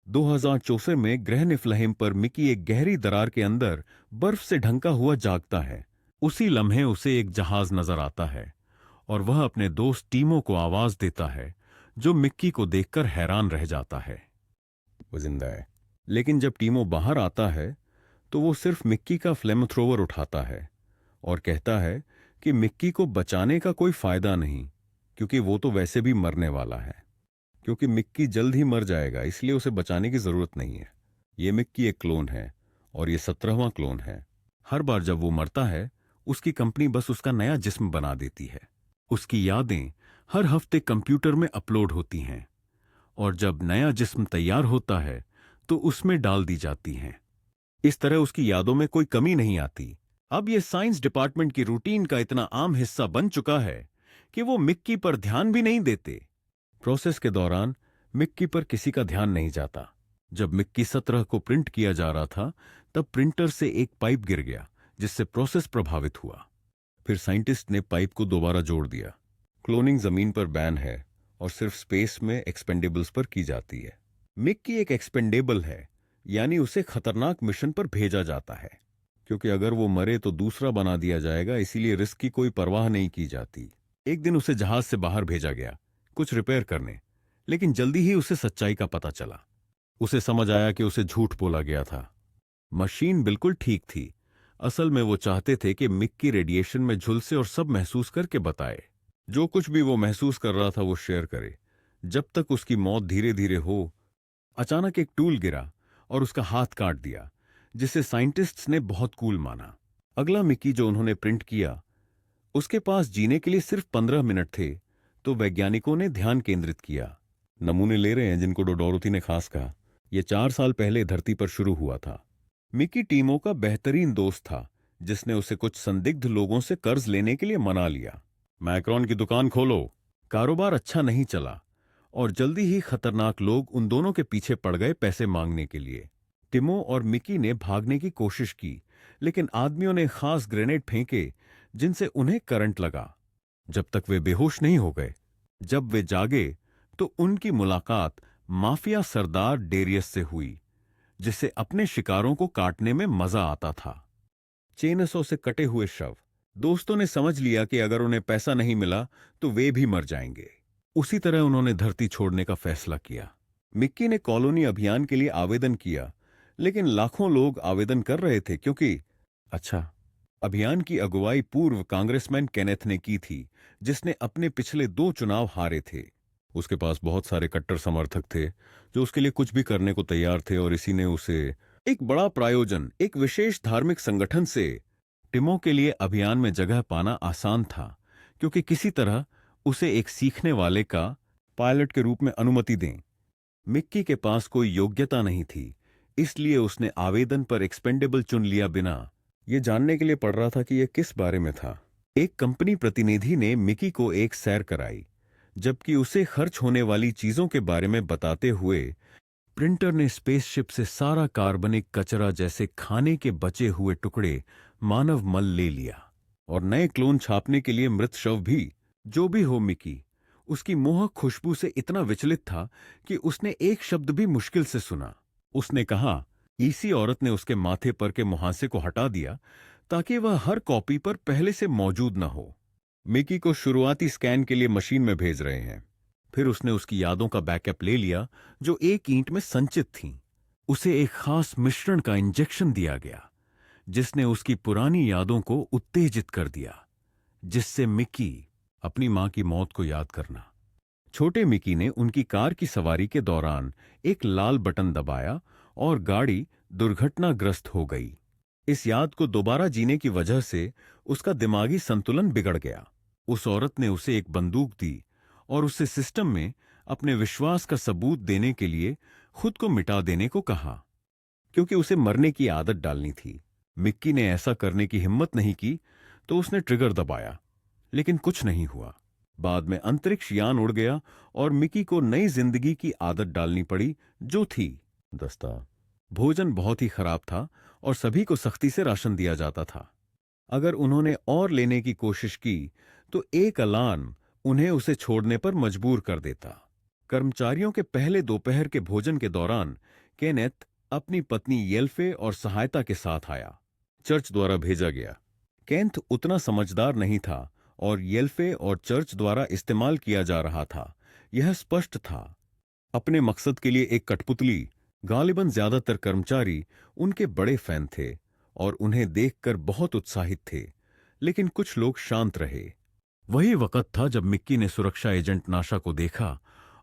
2064 में ग्रह निफ्लहेम पर मिकी एक गहरी दरार के अंदर बर्फ से ढंका हुआ जागता है। उसी लम्हे उसे एक जहाज नजर आता है और वह अपने दोस्त टीमो को आवाज देता है, जो मिक्की को देखकर हैरान रह जाता है। वो जिंदा है। लेकिन जब टीमो बाहर आता है तो वो सिर्फ मिक्की का फ्लेम थ्रोवर उठाता है और कहता है कि मिक्की को बचाने का कोई फायदा नहीं, क्योंकि वो तो वैसे भी मरने वाला है। क्योंकि मिक्की जल्द ही मर जाएगा, इसलिए उसे बचाने की जरूरत नहीं है। ये मिक्की एक क्लोन है और ये 17वां क्लोन है। हर बार जब वो मरता है, उसकी कंपनी बस उसका नया जिस्म बना देती है। उसकी यादें हर हफ्ते कंप्यूटर में अपलोड होती हैं और जब नया जिस्म तैयार होता है तो उसमें डाल दी जाती हैं। इस तरह उसकी यादों में कोई कमी नहीं आती। अब यह साइंस डिपार्टमेंट की रूटीन का इतना आम हिस्सा बन चुका है कि वो मिक्की पर ध्यान भी नहीं देते। प्रोसेस के दौरान मिक्की पर किसी का ध्यान नहीं जाता। जब मिक्की 17 को प्रिंट किया जा रहा था, तब प्रिंटर से एक पाइप गिर गया, जिससे प्रोसेस प्रभावित हुआ। फिर साइंटिस्ट ने पाइप को दोबारा जोड़ दिया। क्लोनिंग जमीन पर बैन है और सिर्फ स्पेस में एक्सपेंडेबल्स पर की जाती है। मिक्की एक एक्सपेंडेबल है, यानी उसे खतरनाक मिशन पर भेजा जाता है, क्योंकि अगर वो मरे तो दूसरा बना दिया जाएगा, इसीलिए रिस्क की कोई परवाह नहीं की जाती। एक दिन उसे जहाज से बाहर भेजा गया कुछ रिपेयर करने, लेकिन जल्दी ही उसे सच्चाई का पता चला। उसे समझ आया कि उसे झूठ बोला गया था। मशीन बिल्कुल ठीक थी। असल में वो चाहते थे कि मिक्की रेडिएशन में झुलसे और सब महसूस करके बताए। जो कुछ भी वो महसूस कर रहा था वो शेयर करे, जब तक उसकी मौत धीरे धीरे हो। अचानक एक टूल गिरा और उसका हाथ काट दिया, जिसे साइंटिस्ट्स ने बहुत कूल माना। अगला मिक्की जो उन्होंने प्रिंट किया, उसके पास जीने के लिए सिर्फ 15 मिनट थे, तो वैज्ञानिकों ने ध्यान केंद्रित किया। नमूने ले रहे हैं जिनको डोडोरोथी ने खास कहा। यह 4 साल पहले धरती पर शुरू हुआ था। मिक्की टीमो का बेहतरीन दोस्त था, जिसने उसे कुछ संदिग्ध लोगों से कर्ज लेने के लिए मना लिया। मैक्रॉन की दुकान खोलो। कारोबार अच्छा नहीं चला और जल्दी ही खतरनाक लोग उन दोनों के पीछे पड़ गए पैसे मांगने के लिए। टिमो और मिक्की ने भागने की कोशिश की, लेकिन आदमियों ने खास ग्रेनेड फेंके जिनसे उन्हें करंट लगा, जब तक वे बेहोश नहीं हो गए। जब वे जागे तो उनकी मुलाकात माफिया सरदार डेरियस से हुई, जिसे अपने शिकारों को काटने में मजा आता था। चेनसो से कटे हुए शव। दोस्तों ने समझ लिया कि अगर उन्हें पैसा नहीं मिला तो वे भी मर जाएंगे। उसी तरह उन्होंने धरती छोड़ने का फैसला किया। मिक्की ने कॉलोनी अभियान के लिए आवेदन किया, लेकिन लाखों लोग आवेदन कर रहे थे क्योंकि अभियान की अगुवाई पूर्व कांग्रेसमैन केनेथ ने की थी, जिसने अपने पिछले 2 चुनाव हारे थे। उसके पास बहुत सारे कट्टर समर्थक थे जो उसके लिए कुछ भी करने को तैयार थे, और इसी ने उसे एक बड़ा प्रायोजन, एक विशेष धार्मिक संगठन से टिमो के लिए अभियान में जगह पाना आसान था, क्योंकि किसी तरह उसे एक सीखने वाले का पायलट के रूप में अनुमति दें। मिक्की के पास कोई योग्यता नहीं थी, इसलिए उसने आवेदन पर एक्सपेंडेबल चुन लिया, बिना यह जानने के लिए पड़ रहा था कि यह किस बारे में था। एक कंपनी प्रतिनिधि ने मिक्की को एक सैर कराई, जबकि उसे खर्च होने वाली चीजों के बारे में बताते हुए प्रिंटर ने स्पेसशिप से सारा कार्बनिक कचरा जैसे खाने के बचे हुए टुकड़े, मानव मल ले लिया और नए क्लोन छापने के लिए मृत शव भी। जो भी हो, मिक्की उसकी मोहक खुशबू से इतना विचलित था कि उसने एक शब्द भी मुश्किल से सुना। उसने कहा, इसी औरत ने उसके माथे पर के मुहासे को हटा दिया ताकि वह हर कॉपी पर पहले से मौजूद न हो। मिक्की को शुरुआती स्कैन के लिए मशीन में भेज रहे हैं। फिर उसने उसकी यादों का बैकअप ले लिया जो एक ईंट में संचित थीं। उसे एक खास मिश्रण का इंजेक्शन दिया गया, जिसने उसकी पुरानी यादों को उत्तेजित कर दिया, जिससे मिक्की अपनी मां की मौत को याद करना। छोटे मिक्की ने उनकी कार की सवारी के दौरान एक लाल बटन दबाया और गाड़ी दुर्घटनाग्रस्त हो गई। इस याद को दोबारा जीने की वजह से उसका दिमागी संतुलन बिगड़ गया। उस औरत ने उसे एक बंदूक दी और उसे सिस्टम में अपने विश्वास का सबूत देने के लिए खुद को मिटा देने को कहा, क्योंकि उसे मरने की आदत डालनी थी। मिक्की ने ऐसा करने की हिम्मत नहीं की, तो उसने ट्रिगर दबाया, लेकिन कुछ नहीं हुआ। बाद में अंतरिक्ष यान उड़ गया और मिक्की को नई जिंदगी की आदत डालनी पड़ी, जो थी दस्ता। भोजन बहुत ही खराब था और सभी को सख्ती से राशन दिया जाता था। अगर उन्होंने और लेने की कोशिश की तो एक अलार्म उन्हें उसे छोड़ने पर मजबूर कर देता। कर्मचारियों के पहले दोपहर के भोजन के दौरान केनेथ अपनी पत्नी येल्फे और सहायता के साथ आया। चर्च द्वारा भेजा गया। केंथ उतना समझदार नहीं था और येल्फे और चर्च द्वारा इस्तेमाल किया जा रहा था, यह स्पष्ट था। अपने मकसद के लिए एक कठपुतली, गालिबन ज्यादातर कर्मचारी उनके बड़े फैन थे और उन्हें देखकर बहुत उत्साहित थे, लेकिन कुछ लोग शांत रहे। वही वक्त था जब मिक्की ने सुरक्षा एजेंट नाशा को देखा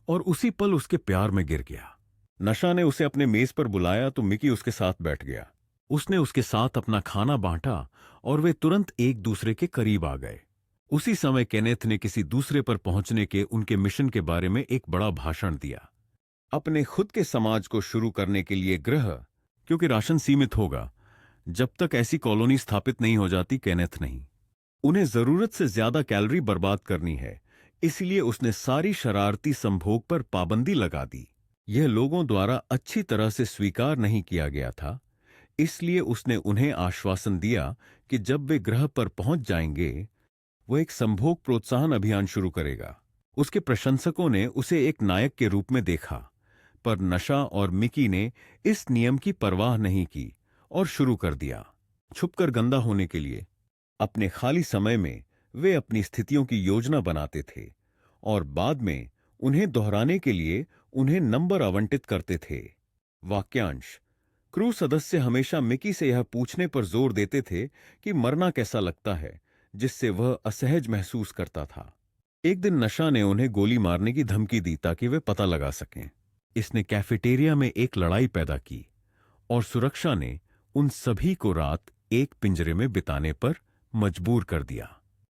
और उसी पल उसके प्यार में गिर गया। नशा ने उसे अपने मेज पर बुलाया तो मिक्की उसके साथ बैठ गया। उसने उसके साथ अपना खाना बांटा और वे तुरंत एक दूसरे के करीब आ गए। उसी समय केनेथ ने किसी दूसरे पर पहुंचने के उनके मिशन के बारे में एक बड़ा भाषण दिया। अपने खुद के समाज को शुरू करने के लिए ग्रह, क्योंकि राशन सीमित होगा जब तक ऐसी कॉलोनी स्थापित नहीं हो जाती। केनेथ नहीं, उन्हें जरूरत से ज्यादा कैलोरी बर्बाद करनी है, इसलिए उसने सारी शरारती संभोग पर पाबंदी लगा दी। यह लोगों द्वारा अच्छी तरह से स्वीकार नहीं किया गया था, इसलिए उसने उन्हें आश्वासन दिया कि जब वे ग्रह पर पहुंच जाएंगे वो एक संभोग प्रोत्साहन अभियान शुरू करेगा। उसके प्रशंसकों ने उसे एक नायक के रूप में देखा, पर नशा और मिकी ने इस नियम की परवाह नहीं की और शुरू कर दिया। छुपकर गंदा होने के लिए अपने खाली समय में वे अपनी स्थितियों की योजना बनाते थे और बाद में उन्हें दोहराने के लिए उन्हें नंबर आवंटित करते थे। वाक्यांश: क्रू सदस्य हमेशा मिकी से यह पूछने पर जोर देते थे कि मरना कैसा लगता है, जिससे वह असहज महसूस करता था। एक दिन नशा ने उन्हें गोली मारने की धमकी दी ताकि वे पता लगा सकें। इसने कैफेटेरिया में एक लड़ाई पैदा की और सुरक्षा ने उन सभी को रात एक पिंजरे में बिताने पर मजबूर कर दिया।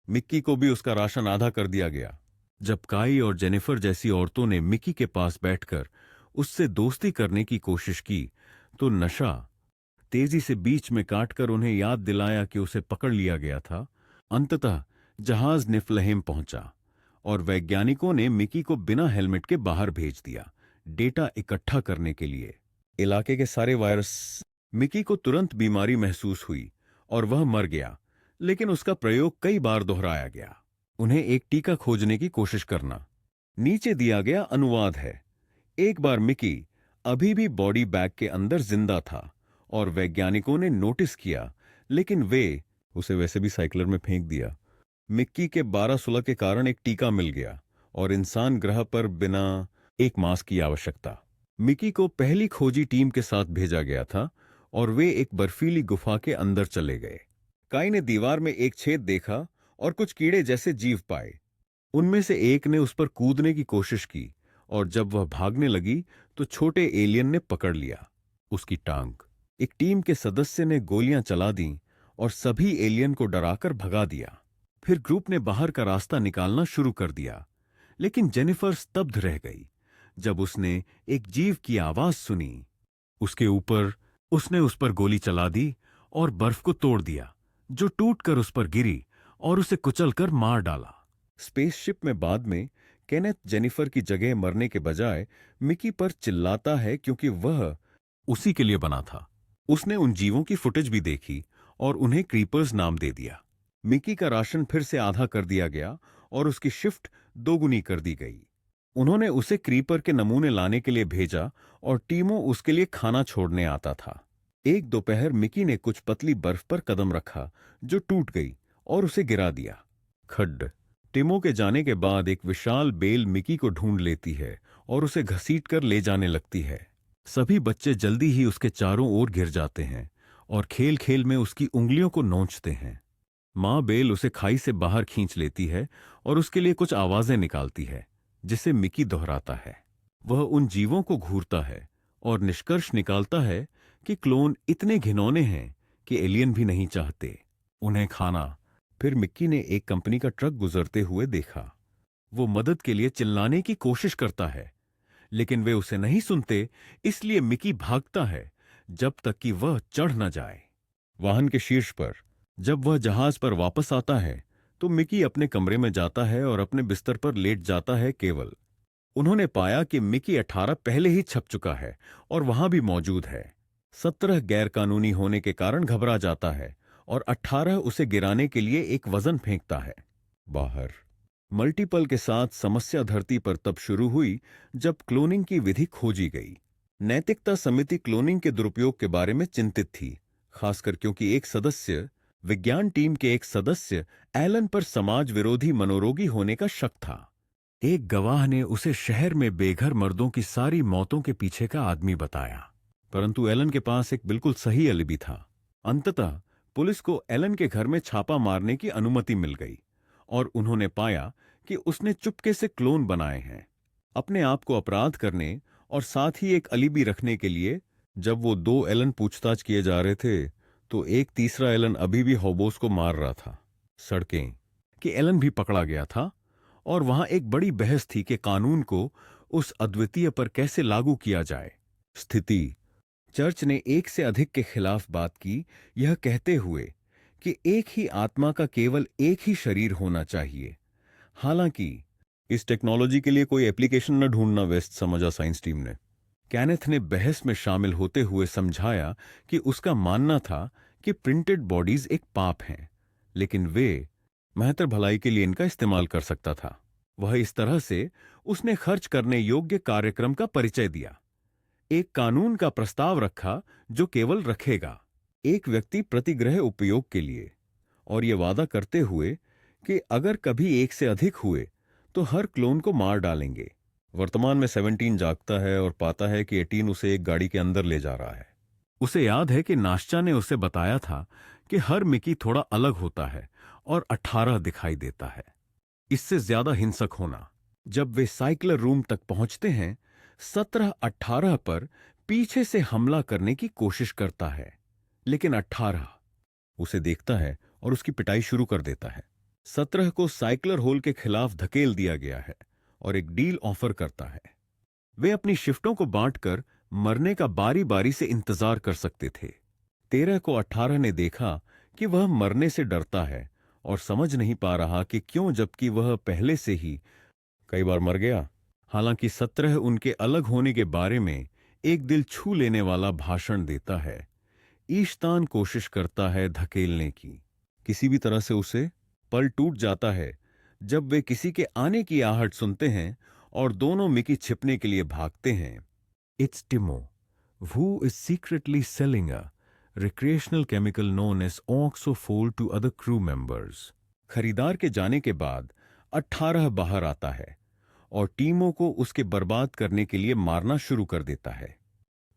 मिक्की को भी उसका राशन आधा कर दिया गया। जब काई और जेनिफर जैसी औरतों ने मिक्की के पास बैठकर उससे दोस्ती करने की कोशिश की तो नशा तेजी से बीच में काटकर उन्हें याद दिलाया कि उसे पकड़ लिया गया था। अंततः जहाज निफ्लहेम पहुंचा और वैज्ञानिकों ने मिकी को बिना हेलमेट के बाहर भेज दिया, डेटा इकट्ठा करने के लिए। इलाके के सारे वायरस। मिकी को तुरंत बीमारी महसूस हुई और वह मर गया, लेकिन उसका प्रयोग कई बार दोहराया गया। उन्हें एक टीका खोजने की कोशिश करना। नीचे दिया गया अनुवाद है। एक बार मिकी अभी भी बॉडी बैग के अंदर जिंदा था और वैज्ञानिकों ने नोटिस किया, लेकिन वे उसे वैसे भी साइक्लर में फेंक दिया। मिक्की के 12 सुलह के कारण एक टीका मिल गया और इंसान ग्रह पर बिना एक मास्क की आवश्यकता। मिक्की को पहली खोजी टीम के साथ भेजा गया था और वे एक बर्फीली गुफा के अंदर चले गए। काई ने दीवार में एक छेद देखा और कुछ कीड़े जैसे जीव पाए। उनमें से एक ने उस पर कूदने की कोशिश की और जब वह भागने लगी तो छोटे एलियन ने पकड़ लिया उसकी टांग। एक टीम के सदस्य ने गोलियां चला दी और सभी एलियन को डराकर भगा दिया। फिर ग्रुप ने बाहर का रास्ता निकालना शुरू कर दिया, लेकिन जेनिफर स्तब्ध रह गई जब उसने एक जीव की आवाज सुनी। उसने उस पर गोली चला दी और बर्फ को तोड़ दिया, जो टूटकर उस पर गिरी और उसे कुचलकर मार डाला। स्पेसशिप में बाद में केनेथ जेनिफर की जगह मरने के बजाय मिकी पर चिल्लाता है क्योंकि वह उसी के लिए बना था। उसने उन जीवों की फुटेज भी देखी और उन्हें क्रीपर्स नाम दे दिया। मिकी का राशन फिर से आधा कर दिया गया और उसकी शिफ्ट दोगुनी कर दी गई। उन्होंने उसे क्रीपर के नमूने लाने के लिए भेजा और टीमों उसके लिए खाना छोड़ने आता था। एक दोपहर मिकी ने कुछ पतली बर्फ पर कदम रखा जो टूट गई और उसे गिरा दिया। खड्ड। टीमों के जाने के बाद एक विशाल बेल मिकी को ढूंढ लेती है और उसे घसीटकर ले जाने लगती है। सभी बच्चे जल्दी ही उसके चारों ओर घिर जाते हैं और खेल खेल में उसकी उंगलियों को नोचते हैं। माँ बेल उसे खाई से बाहर खींच लेती है और उसके लिए कुछ आवाजें निकालती है, जिसे मिकी दोहराता है। वह उन जीवों को घूरता है और निष्कर्ष निकालता है कि क्लोन इतने घिनौने हैं कि एलियन भी नहीं चाहते उन्हें खाना। फिर मिक्की ने एक कंपनी का ट्रक गुजरते हुए देखा। वो मदद के लिए चिल्लाने की कोशिश करता है, लेकिन वे उसे नहीं सुनते, इसलिए मिकी भागता है जब तक कि वह चढ़ न जाए वाहन के शीर्ष पर। जब वह जहाज पर वापस आता है तो मिकी अपने कमरे में जाता है और अपने बिस्तर पर लेट जाता है। केवल उन्होंने पाया कि मिकी 18 पहले ही छप चुका है और वहां भी मौजूद है। 17 गैरकानूनी होने के कारण घबरा जाता है और 18 उसे गिराने के लिए एक वजन फेंकता है। बाहर मल्टीपल के साथ समस्या धरती पर तब शुरू हुई जब क्लोनिंग की विधि खोजी गई। नैतिकता समिति क्लोनिंग के दुरुपयोग के बारे में चिंतित थी, खासकर क्योंकि विज्ञान टीम के एक सदस्य एलन पर समाज विरोधी मनोरोगी होने का शक था। एक गवाह ने उसे शहर में बेघर मर्दों की सारी मौतों के पीछे का आदमी बताया, परंतु एलन के पास एक बिल्कुल सही अलिबी था। अंततः पुलिस को एलन के घर में छापा मारने की अनुमति मिल गई और उन्होंने पाया कि उसने चुपके से क्लोन बनाए हैं, अपने आप को अपराध करने और साथ ही एक अलिबी रखने के लिए। जब वो दो एलन पूछताछ किए जा रहे थे तो एक तीसरा एलन अभी भी हॉबोस को मार रहा था। सड़कें कि एलन भी पकड़ा गया था और वहां एक बड़ी बहस थी कि कानून को उस अद्वितीय पर कैसे लागू किया जाए। स्थिति चर्च ने एक से अधिक के खिलाफ बात की, यह कहते हुए कि एक ही आत्मा का केवल एक ही शरीर होना चाहिए। हालांकि इस टेक्नोलॉजी के लिए कोई एप्लीकेशन न ढूंढना वेस्ट समझा साइंस टीम ने। केनेथ ने बहस में शामिल होते हुए समझाया कि उसका मानना था कि प्रिंटेड बॉडीज एक पाप हैं, लेकिन वे महतर भलाई के लिए इनका इस्तेमाल कर सकता था। वह इस तरह से उसने खर्च करने योग्य कार्यक्रम का परिचय दिया, एक कानून का प्रस्ताव रखा जो केवल रखेगा एक व्यक्ति प्रतिग्रह उपयोग के लिए, और यह वादा करते हुए कि अगर कभी एक से अधिक हुए तो हर क्लोन को मार डालेंगे। वर्तमान में 17 जागता है और पाता है कि 18 उसे एक गाड़ी के अंदर ले जा रहा है। उसे याद है कि नाश्ता ने उसे बताया था कि हर मिकी थोड़ा अलग होता है और 18 दिखाई देता है। इससे ज्यादा हिंसक होना। जब वे साइक्लर रूम तक पहुंचते हैं, 17 18 पर पीछे से हमला करने की कोशिश करता है, लेकिन 18 उसे देखता है और उसकी पिटाई शुरू कर देता है। 17 को साइक्लर होल के खिलाफ धकेल दिया गया है और एक डील ऑफर करता है। वे अपनी शिफ्टों को बांटकर मरने का बारी बारी से इंतजार कर सकते थे। 13 को 18 ने देखा कि वह मरने से डरता है और समझ नहीं पा रहा कि क्यों, जबकि वह पहले से ही कई बार मर गया। हालांकि 17 उनके अलग होने के बारे में एक दिल छू लेने वाला भाषण देता है। ईशतान कोशिश करता है धकेलने की, किसी भी तरह से उसे पल टूट जाता है जब वे किसी के आने की आहट सुनते हैं और दोनों मिकी छिपने के लिए भागते हैं। It's Timo, who is secretly selling a recreational chemical known as oxofol to other crew members। खरीदार के जाने के बाद 18 बाहर आता है और टीमों को उसके बर्बाद करने के लिए मारना शुरू कर देता है।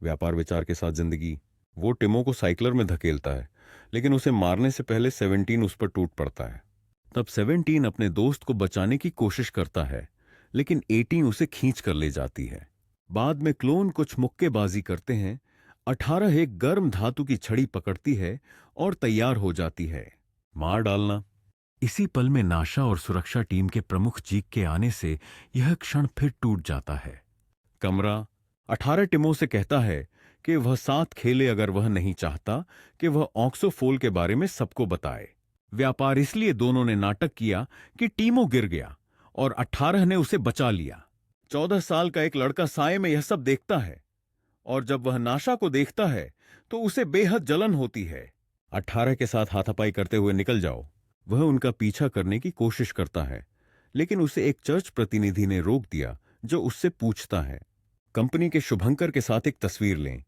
व्यापार विचार के साथ जिंदगी। वो टिमो को साइक्लर में धकेलता है, लेकिन उसे मारने से पहले 17 उस पर टूट पड़ता है। तब 17 अपने दोस्त को बचाने की कोशिश करता है, लेकिन 18 उसे खींच कर ले जाती है। बाद में क्लोन कुछ मुक्केबाजी करते हैं। 18 एक गर्म धातु की छड़ी पकड़ती है और तैयार हो जाती है मार डालना। इसी पल में नाशा और सुरक्षा टीम के प्रमुख जीक के आने से यह क्षण फिर टूट जाता है। कमरा 18 टिमो से कहता है कि वह साथ खेले अगर वह नहीं चाहता कि वह ऑक्सोफोल के बारे में सबको बताए। व्यापार इसलिए दोनों ने नाटक किया कि टीमो गिर गया और 18 ने उसे बचा लिया। 14 साल का एक लड़का साए में यह सब देखता है और जब वह नाशा को देखता है तो उसे बेहद जलन होती है। 18 के साथ हाथापाई करते हुए निकल जाओ। वह उनका पीछा करने की कोशिश करता है, लेकिन उसे एक चर्च प्रतिनिधि ने रोक दिया जो उससे पूछता है कंपनी के शुभंकर के साथ एक तस्वीर लें।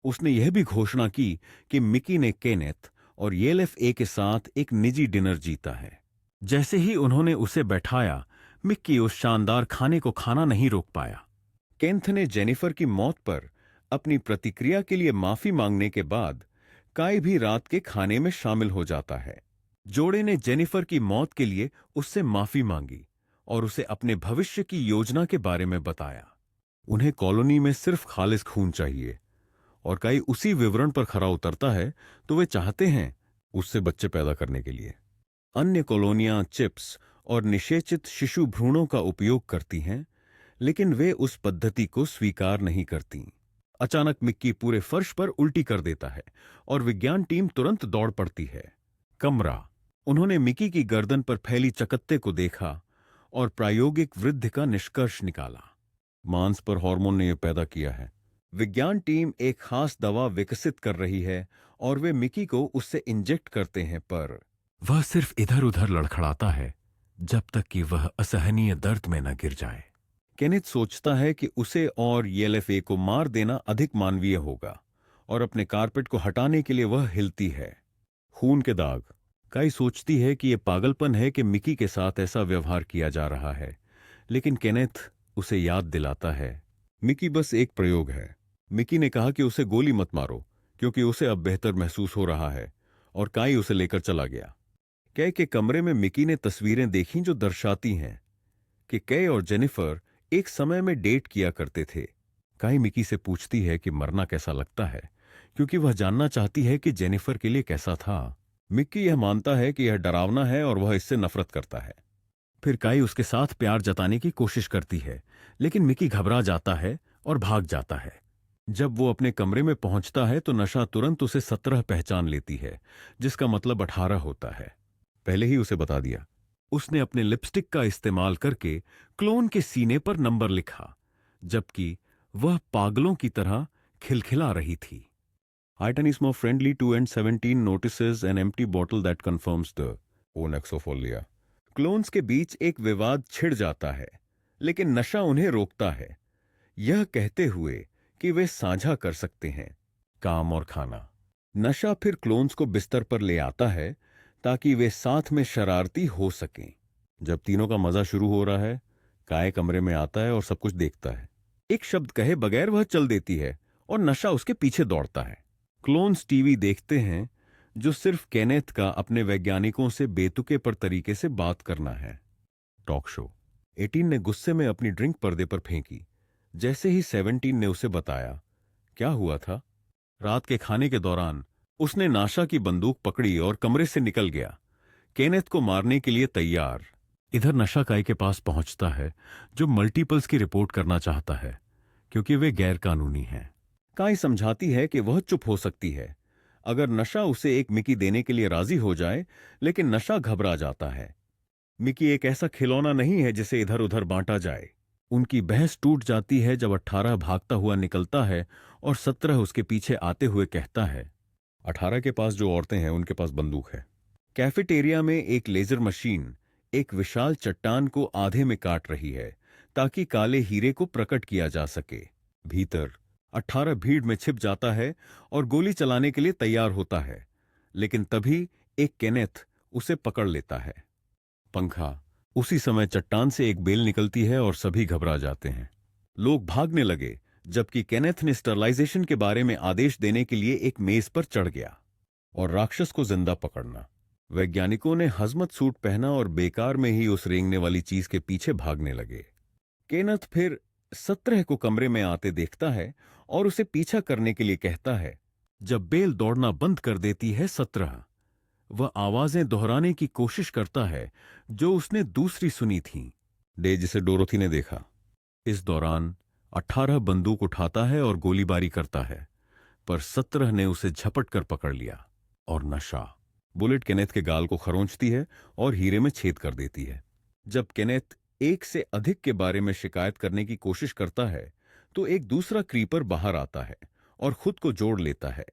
उसने यह भी घोषणा की कि मिकी ने केनेथ और येलेफ-ए के साथ एक निजी डिनर जीता है। जैसे ही उन्होंने उसे बैठाया, मिक्की उस शानदार खाने को खाना नहीं रोक पाया। केंथ ने जेनिफर की मौत पर अपनी प्रतिक्रिया के लिए माफी मांगने के बाद काई भी रात के खाने में शामिल हो जाता है। जोड़े ने जेनिफर की मौत के लिए उससे माफी मांगी और उसे अपने भविष्य की योजना के बारे में बताया। उन्हें कॉलोनी में सिर्फ खालिस खून चाहिए और काई उसी विवरण पर खरा उतरता है तो वे चाहते हैं उससे बच्चे पैदा करने के लिए। अन्य कॉलोनियां चिप्स और निषेचित शिशु भ्रूणों का उपयोग करती हैं, लेकिन वे उस पद्धति को स्वीकार नहीं करती। अचानक मिक्की पूरे फर्श पर उल्टी कर देता है और विज्ञान टीम तुरंत दौड़ पड़ती है। कमरा उन्होंने मिक्की की गर्दन पर फैली चकत्ते को देखा और प्रायोगिक वृद्धि का निष्कर्ष निकाला। मांस पर हार्मोन ने यह पैदा किया है। विज्ञान टीम एक खास दवा विकसित कर रही है और वे मिकी को उससे इंजेक्ट करते हैं, पर वह सिर्फ इधर उधर लड़खड़ाता है जब तक कि वह असहनीय दर्द में न गिर जाए। केनेथ सोचता है कि उसे और येलेफे को मार देना अधिक मानवीय होगा और अपने कारपेट को हटाने के लिए वह हिलती है। खून के दाग। काई सोचती है कि यह पागलपन है कि मिकी के साथ ऐसा व्यवहार किया जा रहा है, लेकिन केनेथ उसे याद दिलाता है मिकी बस एक प्रयोग है। मिकी ने कहा कि उसे गोली मत मारो क्योंकि उसे अब बेहतर महसूस हो रहा है, और काई उसे लेकर चला गया। कै के कमरे में मिकी ने तस्वीरें देखीं जो दर्शाती हैं कि कै और जेनिफर एक समय में डेट किया करते थे। काई मिकी से पूछती है कि मरना कैसा लगता है, क्योंकि वह जानना चाहती है कि जेनिफर के लिए कैसा था। मिक्की यह मानता है कि यह डरावना है और वह इससे नफरत करता है। फिर काई उसके साथ प्यार जताने की कोशिश करती है, लेकिन मिकी घबरा जाता है और भाग जाता है। जब वो अपने कमरे में पहुंचता है तो नशा तुरंत उसे 17 पहचान लेती है, जिसका मतलब 18 होता है। पहले ही उसे बता दिया। उसने अपने लिपस्टिक का इस्तेमाल करके क्लोन के सीने पर नंबर लिखा, जबकि वह पागलों की तरह खिलखिला रही थी। Iton is more friendly to, and 17 notices an empty bottle that confirms the Onexophilia. Clones के बीच एक विवाद छिड़ जाता है, लेकिन नशा उन्हें रोकता है, यह कहते हुए कि वे साझा कर सकते हैं काम और खाना। नशा फिर क्लोन्स को बिस्तर पर ले आता है ताकि वे साथ में शरारती हो सकें। जब तीनों का मजा शुरू हो रहा है, काय कमरे में आता है और सब कुछ देखता है। एक शब्द कहे बगैर वह चल देती है और नशा उसके पीछे दौड़ता है। क्लोन्स टीवी देखते हैं, जो सिर्फ केनेथ का अपने वैज्ञानिकों से बेतुके पर तरीके से बात करना है। Talk show. 18 ने गुस्से में अपनी ड्रिंक पर्दे पर फेंकी, जैसे ही 17 ने उसे बताया क्या हुआ था। रात के खाने के दौरान उसने नाशा की बंदूक पकड़ी और कमरे से निकल गया, केनेथ को मारने के लिए तैयार। इधर नशा काय के पास पहुंचता है, जो मल्टीपल्स की रिपोर्ट करना चाहता है क्योंकि वे गैर कानूनी हैं। काय समझाती है कि वह चुप हो सकती है अगर नशा उसे एक मिकी देने के लिए राजी हो जाए, लेकिन नशा घबरा जाता है। मिकी एक ऐसा खिलौना नहीं है जिसे इधर उधर बांटा जाए। उनकी बहस टूट जाती है जब 18 भागता हुआ निकलता है और 17 उसके पीछे आते हुए कहता है 18 के पास जो औरतें हैं उनके पास बंदूक है। कैफेटेरिया में एक लेजर मशीन एक विशाल चट्टान को आधे में काट रही है ताकि काले हीरे को प्रकट किया जा सके। भीतर 18 भीड़ में छिप जाता है और गोली चलाने के लिए तैयार होता है, लेकिन तभी एक केनेथ उसे पकड़ लेता है। पंखा। उसी समय चट्टान से एक बेल निकलती है और सभी घबरा जाते हैं। लोग भागने लगे, जबकि केनेथ ने स्टरलाइजेशन के बारे में आदेश देने के लिए एक मेज पर चढ़ गया और राक्षस को जिंदा पकड़ना। वैज्ञानिकों ने हजमत सूट पहना और बेकार में ही उस रेंगने वाली चीज के पीछे भागने लगे। केनेथ फिर 17 को कमरे में आते देखता है और उसे पीछा करने के लिए कहता है। जब बेल दौड़ना बंद कर देती है 17, वह आवाजें दोहराने की कोशिश करता है जो उसने दूसरी सुनी थीं, डे जिसे डोरोथी ने देखा। इस दौरान 18 बंदूक उठाता है और गोलीबारी करता है, पर 17 ने उसे झपट कर पकड़ लिया और नशा। बुलेट केनेथ के गाल को खरोंचती है और हीरे में छेद कर देती है। जब केनेथ एक से अधिक के बारे में शिकायत करने की कोशिश करता है तो एक दूसरा क्रीपर बाहर आता है और खुद को जोड़ लेता है।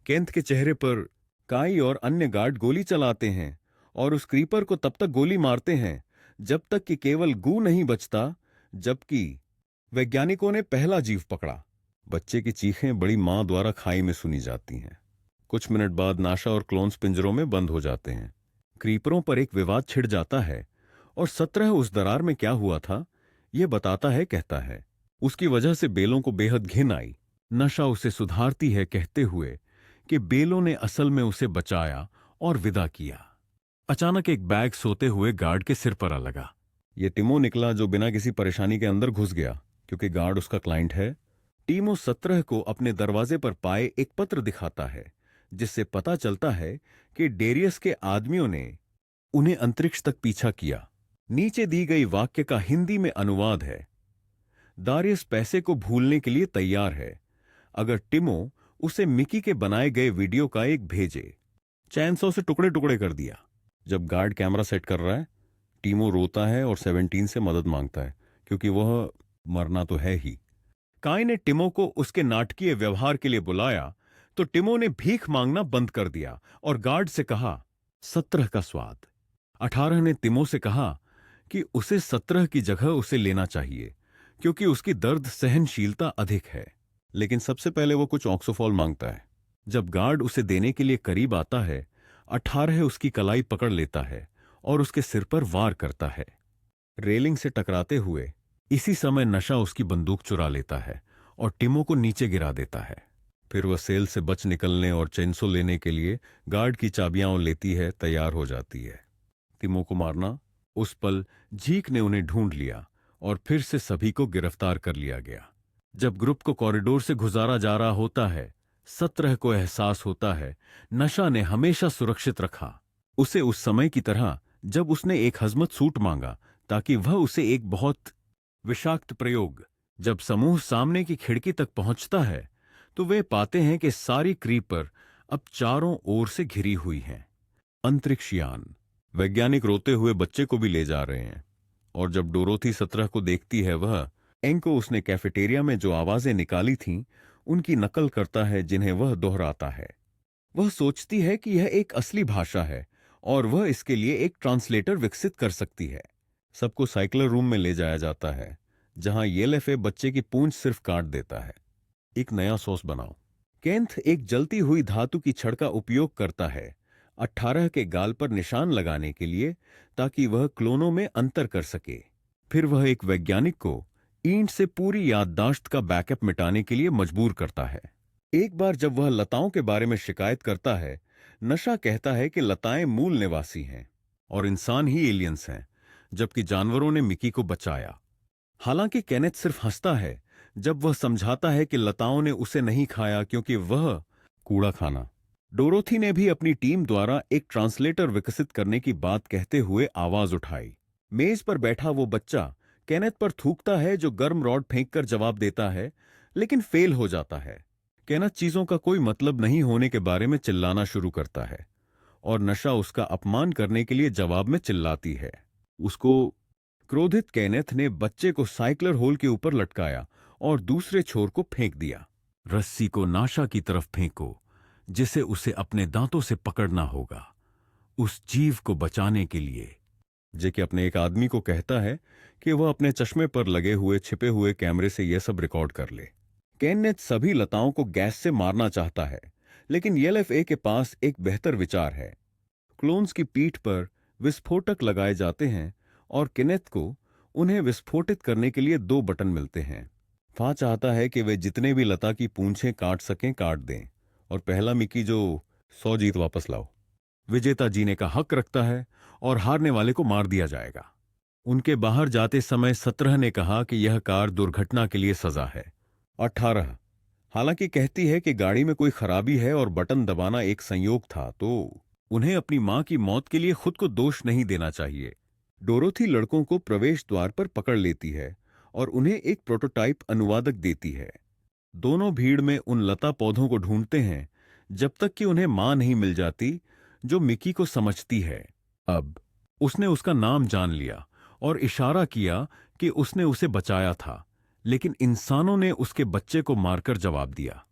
केंथ के चेहरे पर काई और अन्य गार्ड गोली चलाते हैं और उस क्रीपर को तब तक गोली मारते हैं जब तक कि केवल गू नहीं बचता, जबकि वैज्ञानिकों ने पहला जीव पकड़ा। बच्चे की चीखें बड़ी मां द्वारा खाई में सुनी जाती हैं। कुछ मिनट बाद नाशा और क्लोन्स पिंजरों में बंद हो जाते हैं। क्रीपरों पर एक विवाद छिड़ जाता है और 17 उस दरार में क्या हुआ था यह बताता है। कहता है उसकी वजह से बेलों को बेहद घिन आई। नशा उसे सुधारती है, कहते हुए कि बेलों ने असल में उसे बचाया और विदा किया। अचानक एक बैग सोते हुए गार्ड के सिर पर आ लगा। यह टिमो निकला, जो बिना किसी परेशानी के अंदर घुस गया क्योंकि गार्ड उसका क्लाइंट है। टीमो 17 को अपने दरवाजे पर पाए एक पत्र दिखाता है, जिससे पता चलता है कि डेरियस के आदमियों ने उन्हें अंतरिक्ष तक पीछा किया। नीचे दी गई वाक्य का हिंदी में अनुवाद है, दारियस पैसे को भूलने के लिए तैयार है अगर टिमो उसे मिकी के बनाए गए वीडियो का एक भेजे। चैनसॉ से टुकड़े टुकड़े कर दिया। जब गार्ड कैमरा सेट कर रहा है, टीमो रोता है और 17 से मदद मांगता है क्योंकि वह मरना तो है ही। काई ने टिमो को उसके नाटकीय व्यवहार के लिए बुलाया तो टिमो ने भीख मांगना बंद कर दिया और गार्ड से कहा 17 का स्वाद। 18 ने टिमो से कहा कि उसे 17 की जगह उसे लेना चाहिए, क्योंकि उसकी दर्द सहनशीलता अधिक है। लेकिन सबसे पहले वो कुछ ऑक्सोफॉल मांगता है। जब गार्ड उसे देने के लिए करीब आता है, 18 उसकी कलाई पकड़ लेता है और उसके सिर पर वार करता है, रेलिंग से टकराते हुए। इसी समय नशा उसकी बंदूक चुरा लेता है और टिमो को नीचे गिरा देता है। फिर वह सेल से बच निकलने और चेंसो लेने के लिए गार्ड की चाबियां लेती है, तैयार हो जाती है। टिमो को मारना, उस पल झीक ने उन्हें ढूंढ लिया और फिर से सभी को गिरफ्तार कर लिया गया। जब ग्रुप को कॉरिडोर से गुजारा जा रहा होता है, 17 को एहसास होता है नशा ने हमेशा सुरक्षित रखा उसे उस समय की तरह जब उसने एक हजमत सूट मांगा ताकि वह उसे एक बहुत विषाक्त प्रयोग। जब समूह सामने की खिड़की तक पहुंचता है तो वे पाते हैं कि सारी क्रीपर अब चारों ओर से घिरी हुई हैं। अंतरिक्ष यान। वैज्ञानिक रोते हुए बच्चे को भी ले जा रहे हैं, और जब डोरोथी 17 को देखती है, वह एंको उसने कैफेटेरिया में जो आवाजें निकाली थीं उनकी नकल करता है जिन्हें वह दोहराता है। वह सोचती है कि यह एक असली भाषा है और वह इसके लिए एक ट्रांसलेटर विकसित कर सकती है। सबको साइक्लर रूम में ले जाया जाता है, जहां येलेफे बच्चे की पूंछ सिर्फ काट देता है। एक नया सॉस बनाओ। केंथ एक जलती हुई धातु की छड़ का उपयोग करता है 18 के गाल पर निशान लगाने के लिए, ताकि वह क्लोनों में अंतर कर सके। फिर वह एक वैज्ञानिक को ईंट से पूरी याददाश्त का बैकअप मिटाने के लिए मजबूर करता है। एक बार जब वह लताओं के बारे में शिकायत करता है, नशा कहता है कि लताएं मूल निवासी हैं और इंसान ही एलियंस हैं, जबकि जानवरों ने मिकी को बचाया। हालांकि केनेथ सिर्फ हंसता है जब वह समझाता है कि लताओं ने उसे नहीं खाया क्योंकि वह कूड़ा खाना। डोरोथी ने भी अपनी टीम द्वारा एक ट्रांसलेटर विकसित करने की बात कहते हुए आवाज उठाई। मेज पर बैठा वो बच्चा केनेथ पर थूकता है, जो गर्म रॉड फेंककर जवाब देता है, लेकिन फेल हो जाता है। केनेथ चीजों का कोई मतलब नहीं होने के बारे में चिल्लाना शुरू करता है और नशा उसका अपमान करने के लिए जवाब में चिल्लाती है। उसको क्रोधित केनेथ ने बच्चे को साइक्लर होल के ऊपर लटकाया और दूसरे छोर को फेंक दिया। रस्सी को नाशा की तरफ फेंको, जिसे उसे अपने दांतों से पकड़ना होगा उस जीव को बचाने के लिए। जेके अपने एक आदमी को कहता है कि वह अपने चश्मे पर लगे हुए छिपे हुए कैमरे से यह सब रिकॉर्ड कर ले। केनेथ सभी लताओं को गैस से मारना चाहता है, लेकिन येलेफे के पास एक बेहतर विचार है। क्लोन्स की पीठ पर विस्फोटक लगाए जाते हैं और केनेथ को उन्हें विस्फोटित करने के लिए 2 बटन मिलते हैं। फा चाहता है कि वे जितने भी लता की पूंछें काट सकें काट दें और पहला मिकी जो 100 जीत वापस लाओ। विजेता जीने का हक रखता है और हारने वाले को मार दिया जाएगा। उनके बाहर जाते समय 17 ने कहा कि यह कार दुर्घटना के लिए सजा है। 18 हालांकि कहती है कि गाड़ी में कोई खराबी है और बटन दबाना एक संयोग था, तो उन्हें अपनी मां की मौत के लिए खुद को दोष नहीं देना चाहिए। डोरोथी लड़कों को प्रवेश द्वार पर पकड़ लेती है और उन्हें एक प्रोटोटाइप अनुवादक देती है। दोनों भीड़ में उन लता पौधों को ढूंढते हैं जब तक कि उन्हें मां नहीं मिल जाती जो मिकी को समझती है। अब उसने उसका नाम जान लिया और इशारा किया कि उसने उसे बचाया था, लेकिन इंसानों ने उसके बच्चे को मारकर जवाब दिया।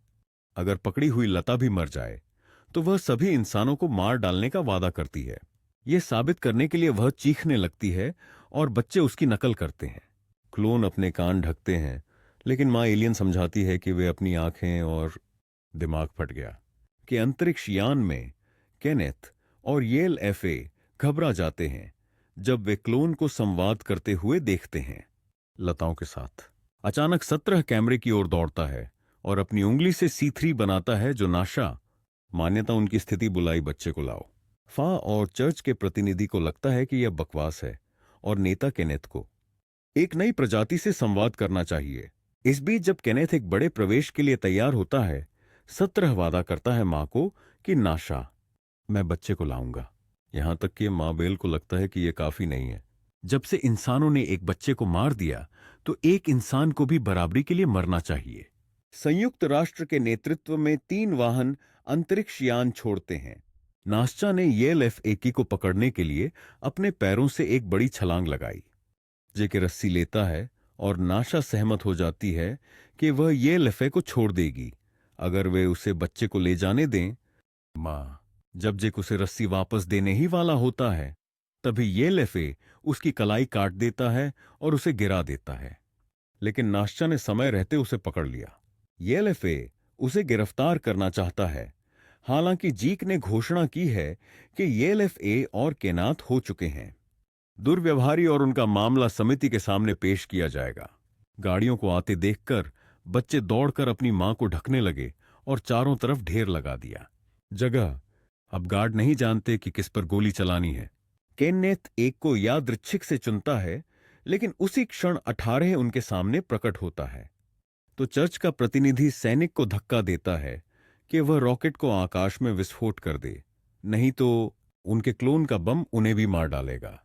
अगर पकड़ी हुई लता भी मर जाए तो वह सभी इंसानों को मार डालने का वादा करती है। यह साबित करने के लिए वह चीखने लगती है और बच्चे उसकी नकल करते हैं। क्लोन अपने कान ढकते हैं, लेकिन मां एलियन समझाती है कि वे अपनी आंखें और दिमाग फट गया। कि अंतरिक्ष यान में केनेथ और येलेफे घबरा जाते हैं जब वे क्लोन को संवाद करते हुए देखते हैं लताओं के साथ। अचानक 17 कैमरे की ओर दौड़ता है और अपनी उंगली से C3 बनाता है, जो नाशा मान्यता उनकी स्थिति बुलाई बच्चे को लाओ। फा और चर्च के प्रतिनिधि को लगता है कि यह बकवास है और नेता केनेथ को एक नई प्रजाति से संवाद करना चाहिए। इस बीच जब केनेथ एक बड़े प्रवेश के लिए तैयार होता है, 17 वादा करता है मां को कि नाशा, मैं बच्चे को लाऊंगा। यहां तक कि मां बेल को लगता है कि यह काफी नहीं है। जब से इंसानों ने एक बच्चे को मार दिया तो एक इंसान को भी बराबरी के लिए मरना चाहिए। संयुक्त राष्ट्र के नेतृत्व में 3 वाहन अंतरिक्ष यान छोड़ते हैं। नाश्चा ने येलेफे को पकड़ने के लिए अपने पैरों से एक बड़ी छलांग लगाई। जेके रस्सी लेता है और नाशा सहमत हो जाती है कि वह येलेफे को छोड़ देगी अगर वे उसे बच्चे को ले जाने दें। मां जब जेक उसे रस्सी वापस देने ही वाला होता है, तभी येलेफे उसकी कलाई काट देता है और उसे गिरा देता है। लेकिन नाश्ता ने समय रहते उसे पकड़ लिया। येलेफे उसे गिरफ्तार करना चाहता है। हालांकि जीक ने घोषणा की है कि येलेफे और केनात हो चुके हैं। दुर्व्यवहारी और उनका मामला समिति के सामने पेश किया जाएगा। गाड़ियों को आते देखकर बच्चे दौड़कर अपनी मां को ढकने लगे और चारों तरफ ढेर लगा दिया। जगह अब गार्ड नहीं जानते कि किस पर गोली चलानी है। केन्नेथ एक को यादृच्छिक से चुनता है, लेकिन उसी क्षण 18 उनके सामने प्रकट होता है। तो चर्च का प्रतिनिधि सैनिक को धक्का देता है कि वह रॉकेट को आकाश में विस्फोट कर दे, नहीं तो उनके क्लोन का बम उन्हें भी मार डालेगा।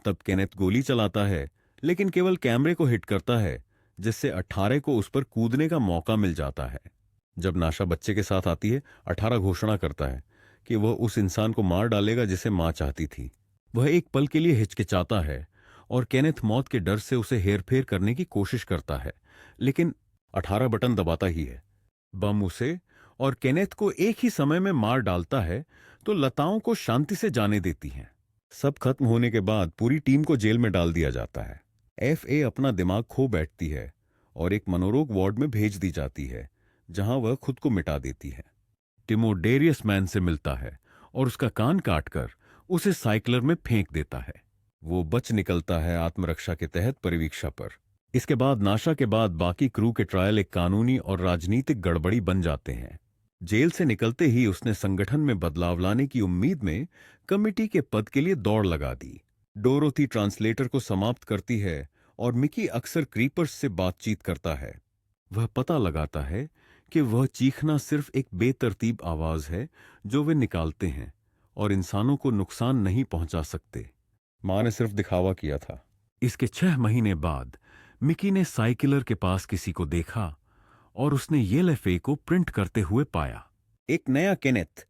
तब केनेथ गोली चलाता है, लेकिन केवल कैमरे को हिट करता है, जिससे 18 को उस पर कूदने का मौका मिल जाता है। जब नाशा बच्चे के साथ आती है, 18 घोषणा करता है कि वह उस इंसान को मार डालेगा जिसे मां चाहती थी। वह एक पल के लिए हिचकिचाता है और केनेथ मौत के डर से उसे हेरफेर करने की कोशिश करता है, लेकिन 18 बटन दबाता ही है। बम उसे और केनेथ को एक ही समय में मार डालता है, तो लताओं को शांति से जाने देती हैं। सब खत्म होने के बाद पूरी टीम को जेल में डाल दिया जाता है। FA अपना दिमाग खो बैठती है और एक मनोरोग वार्ड में भेज दी जाती है, जहां वह खुद को मिटा देती है। टिमो डेरियस मैन से मिलता है और उसका कान काटकर उसे साइकिलर में फेंक देता है। वो बच निकलता है आत्मरक्षा के तहत परिवीक्षा पर। इसके बाद नाशा के बाद बाकी क्रू के ट्रायल एक कानूनी और राजनीतिक गड़बड़ी बन जाते हैं। जेल से निकलते ही उसने संगठन में बदलाव लाने की उम्मीद में कमिटी के पद के लिए दौड़ लगा दी। डोरोथी ट्रांसलेटर को समाप्त करती है और मिकी अक्सर क्रीपर्स से बातचीत करता है। वह पता लगाता है कि वह चीखना सिर्फ एक बेतरतीब आवाज है जो वे निकालते हैं और इंसानों को नुकसान नहीं पहुंचा सकते। मां ने सिर्फ दिखावा किया था। इसके 6 महीने बाद मिकी ने साइकिलर के पास किसी को देखा और उसने येलेफे को प्रिंट करते हुए पाया। एक नया केनेथ।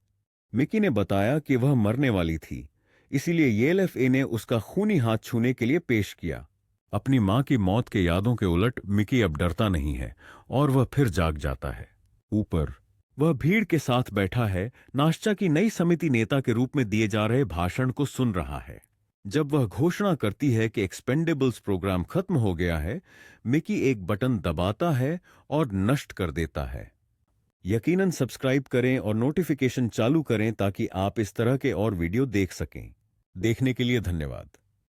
मिकी ने बताया कि वह मरने वाली थी, इसीलिए येलेफे ने उसका खूनी हाथ छूने के लिए पेश किया। अपनी मां की मौत के यादों के उलट मिकी अब डरता नहीं है और वह फिर जाग जाता है। ऊपर वह भीड़ के साथ बैठा है, नाश्ता की नई समिति नेता के रूप में दिए जा रहे भाषण को सुन रहा है। जब वह घोषणा करती है कि एक्सपेंडेबल्स प्रोग्राम खत्म हो गया है, मिकी एक बटन दबाता है और नष्ट कर देता है। यकीनन सब्सक्राइब करें और नोटिफिकेशन चालू करें ताकि आप इस तरह के और वीडियो देख सकें। देखने के लिए धन्यवाद।